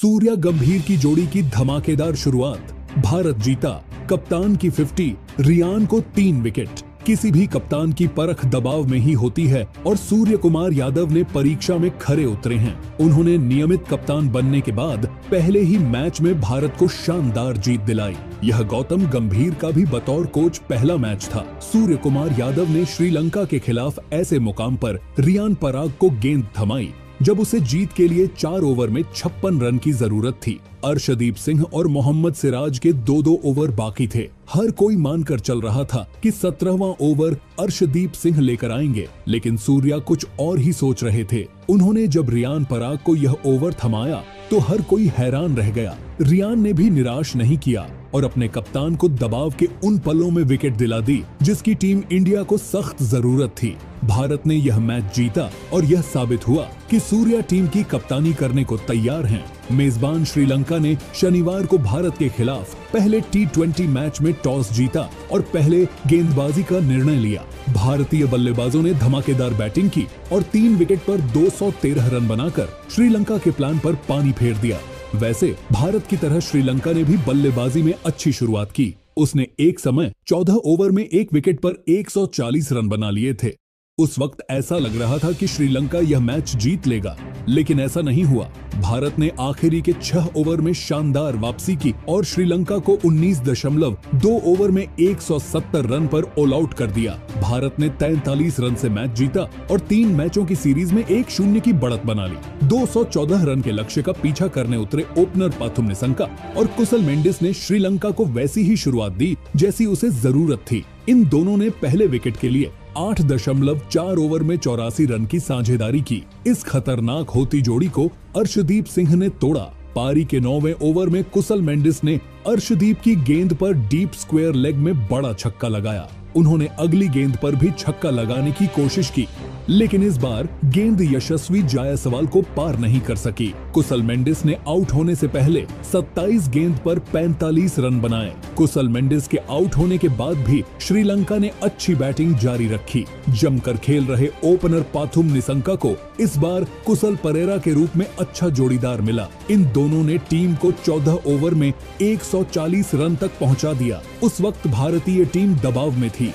सूर्या गंभीर की जोड़ी की धमाकेदार शुरुआत, भारत जीता। कप्तान की 50, रियान को 3 विकेट। किसी भी कप्तान की परख दबाव में ही होती है और सूर्य कुमार यादव ने परीक्षा में खरे उतरे हैं। उन्होंने नियमित कप्तान बनने के बाद पहले ही मैच में भारत को शानदार जीत दिलाई। यह गौतम गंभीर का भी बतौर कोच पहला मैच था। सूर्य कुमार यादव ने श्रीलंका के खिलाफ ऐसे मुकाम पर रियान पराग को गेंद थमाई जब उसे जीत के लिए 4 ओवर में 56 रन की जरूरत थी। अर्शदीप सिंह और मोहम्मद सिराज के 2-2 ओवर बाकी थे। हर कोई मानकर चल रहा था कि 17वां ओवर अर्शदीप सिंह लेकर आएंगे, लेकिन सूर्या कुछ और ही सोच रहे थे। उन्होंने जब रियान पराग को यह ओवर थमाया तो हर कोई हैरान रह गया। रियान ने भी निराश नहीं किया और अपने कप्तान को दबाव के उन पलों में विकेट दिला दी जिसकी टीम इंडिया को सख्त जरूरत थी। भारत ने यह मैच जीता और यह साबित हुआ कि सूर्या टीम की कप्तानी करने को तैयार हैं। मेजबान श्रीलंका ने शनिवार को भारत के खिलाफ पहले T20 मैच में टॉस जीता और पहले गेंदबाजी का निर्णय लिया। भारतीय बल्लेबाजों ने धमाकेदार बैटिंग की और 3 विकेट पर 213 रन बनाकर श्रीलंका के प्लान पर पानी फेर दिया। वैसे भारत की तरह श्रीलंका ने भी बल्लेबाजी में अच्छी शुरुआत की। उसने एक समय 14 ओवर में 1 विकेट पर 140 रन बना लिए थे। उस वक्त ऐसा लग रहा था कि श्रीलंका यह मैच जीत लेगा, लेकिन ऐसा नहीं हुआ। भारत ने आखिरी के 6 ओवर में शानदार वापसी की और श्रीलंका को 19.2 ओवर में 170 रन पर ऑल आउट कर दिया। भारत ने 43 रन से मैच जीता और 3 मैचों की सीरीज में 1-0 की बढ़त बना ली। 214 रन के लक्ष्य का पीछा करने उतरे ओपनर पाथुम निसंका और कुशल मेंडिस ने श्रीलंका को वैसी ही शुरुआत दी जैसी उसे जरूरत थी। इन दोनों ने पहले विकेट के लिए 8.4 ओवर में 84 रन की साझेदारी की। इस खतरनाक होती जोड़ी को अर्शदीप सिंह ने तोड़ा। पारी के 9वें ओवर में कुशल मेंडिस ने अर्शदीप की गेंद पर डीप स्क्वायर लेग में बड़ा छक्का लगाया। उन्होंने अगली गेंद पर भी छक्का लगाने की कोशिश की, लेकिन इस बार गेंद यशस्वी जायसवाल को पार नहीं कर सकी। कुशल मेंडिस ने आउट होने से पहले 27 गेंद पर 45 रन बनाए। कुशल मेंडिस के आउट होने के बाद भी श्रीलंका ने अच्छी बैटिंग जारी रखी। जमकर खेल रहे ओपनर पाथुम निसंका को इस बार कुशल परेरा के रूप में अच्छा जोड़ीदार मिला। इन दोनों ने टीम को 14 ओवर में 140 रन तक पहुंचा दिया। उस वक्त भारतीय टीम दबाव में थी।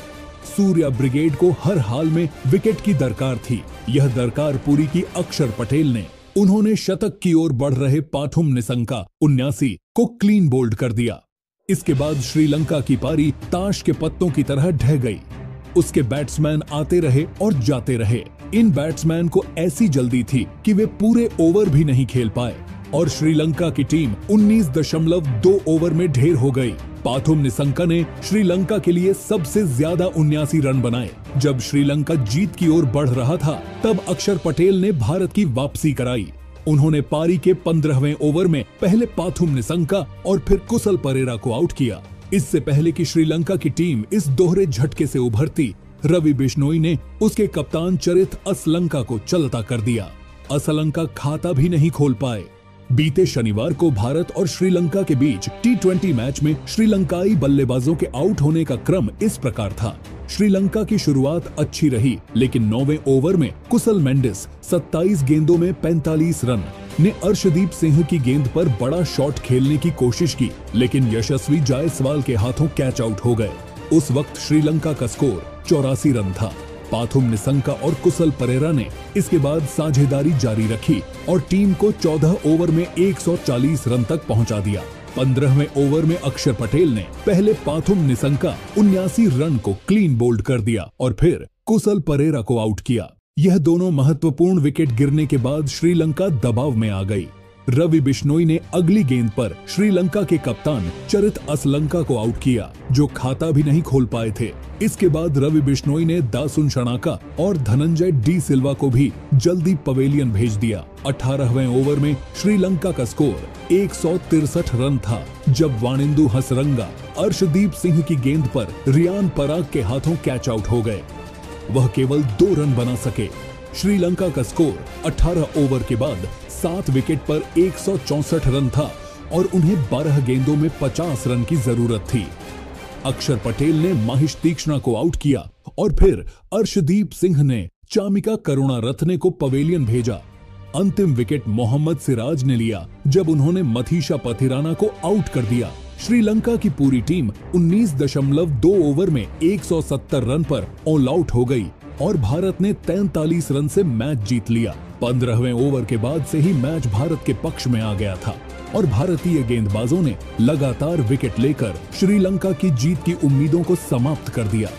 सूर्या ब्रिगेड को हर हाल में विकेट की दरकार थी। यह दरकार पूरी की अक्षर पटेल ने। उन्होंने शतक की ओर बढ़ रहे पाथुम निसंका 79 को क्लीन बोल्ड कर दिया। इसके बाद श्रीलंका की पारी ताश के पत्तों की तरह ढह गई। उसके बैट्समैन आते रहे और जाते रहे। इन बैट्समैन को ऐसी जल्दी थी कि वे पूरे ओवर भी नहीं खेल पाए और श्रीलंका की टीम 19.2 ओवर में ढेर हो गई। पाथुम निसंका ने श्रीलंका के लिए सबसे ज्यादा 79 रन बनाए। जब श्रीलंका जीत की ओर बढ़ रहा था तब अक्षर पटेल ने भारत की वापसी कराई। उन्होंने पारी के 15वें ओवर में पहले पाथुम निसंका और फिर कुशल परेरा को आउट किया। इससे पहले कि श्रीलंका की टीम इस दोहरे झटके से उभरती, रवि बिश्नोई ने उसके कप्तान चरित असलंका को चलता कर दिया। असलंका खाता भी नहीं खोल पाए। बीते शनिवार को भारत और श्रीलंका के बीच T20 मैच में श्रीलंकाई बल्लेबाजों के आउट होने का क्रम इस प्रकार था। श्रीलंका की शुरुआत अच्छी रही, लेकिन 9वें ओवर में कुशल मेंडिस 27 गेंदों में 45 रन ने अर्शदीप सिंह की गेंद पर बड़ा शॉट खेलने की कोशिश की, लेकिन यशस्वी जायसवाल के हाथों कैच आउट हो गए। उस वक्त श्रीलंका का स्कोर 84 रन था। पाथुम निसंका और कुशल परेरा ने इसके बाद साझेदारी जारी रखी और टीम को 14 ओवर में 140 रन तक पहुंचा दिया। 15वें ओवर में अक्षर पटेल ने पहले पाथुम निसंका 79 रन को क्लीन बोल्ड कर दिया और फिर कुशल परेरा को आउट किया। यह दोनों महत्वपूर्ण विकेट गिरने के बाद श्रीलंका दबाव में आ गई। रवि बिश्नोई ने अगली गेंद पर श्रीलंका के कप्तान चरित असलंका को आउट किया, जो खाता भी नहीं खोल पाए थे। इसके बाद रवि बिश्नोई ने दासुन शनाका और धनंजय डी सिल्वा को भी जल्दी पवेलियन भेज दिया। 18वें ओवर में श्रीलंका का स्कोर 163 रन था जब वानिंदु हसरंगा अर्शदीप सिंह की गेंद पर रियान पराग के हाथों कैच आउट हो गए। वह केवल 2 रन बना सके। श्रीलंका का स्कोर 18 ओवर के बाद 7 विकेट पर 164 रन था और उन्हें 12 गेंदों में 50 रन की जरूरत थी। अक्षर पटेल ने माहिश तीक्ष्णा को आउट किया और फिर अर्शदीप सिंह ने चामिका करुणारत्ने को पवेलियन भेजा। अंतिम विकेट मोहम्मद सिराज ने लिया जब उन्होंने मथीशा पथिराना को आउट कर दिया। श्रीलंका की पूरी टीम 19.2 ओवर में 170 रन पर ऑल आउट हो गई और भारत ने 43 रन से मैच जीत लिया। 15वें ओवर के बाद से ही मैच भारत के पक्ष में आ गया था और भारतीय गेंदबाजों ने लगातार विकेट लेकर श्रीलंका की जीत की उम्मीदों को समाप्त कर दिया।